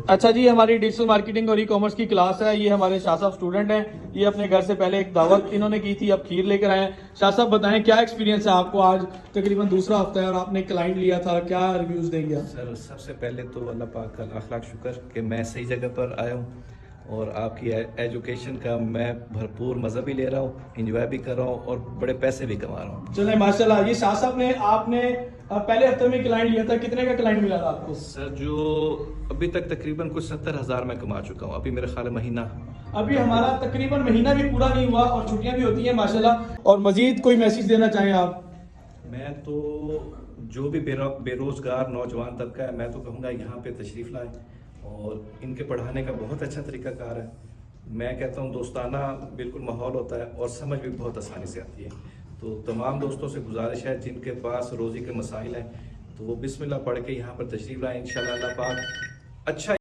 अच्छा जी, हमारी digital marketing और ई कॉमर्स की क्लास है। ये हमारे शाह साहब स्टूडेंट हैं। ये अपने घर से पहले एक दावत इन्होंने की थी, अब खीर लेकर आए हैं। शाह साहब बताएं क्या एक्सपीरियंस है आपको? आज तकरीबन दूसरा हफ्ता है और आपने क्लाइंट लिया था, क्या रिव्यूज देंगे आप? सर सबसे पहले तो अल्लाह पाक का लाख लाख शुक्र कि मैं सही जगह पर आया हूँ और आपकी एजुकेशन का मैं भरपूर मज़ा भी ले रहा हूँ, इंजॉय भी कर रहा हूँ और बड़े पैसे भी कमा रहा हूँ। चले माशाल्लाह। ये शाह साहब ने आपने पहले हफ्ते में क्लाइंट लिया था, कितने का क्लाइंट मिला था आपको? सर जो अभी तक तकरीबन कुछ 70,000 मैं कमा चुका हूँ। अभी मेरा ख्याल है महीना अभी हमारा तकरीबन महीना भी पूरा नहीं हुआ और छुट्टियां भी होती हैं माशाल्लाह। और मजीद कोई मैसेज देना चाहें आप? मैं तो जो भी बेरोज़गार नौजवान तबका है, मैं तो कहूँगा यहाँ पे तशरीफ़ लाएं और इनके पढ़ाने का बहुत अच्छा तरीक़ाकार है। मैं कहता हूँ दोस्ताना बिल्कुल माहौल होता है और समझ भी बहुत आसानी से आती है। तो तमाम दोस्तों से गुजारिश है जिनके पास रोज़ी के मसाइल हैं तो वो बिस्मिल्लाह पढ़ के यहाँ पर तशरीफ़ लाएं। इंशाअल्लाह अल्लाह पाक अच्छा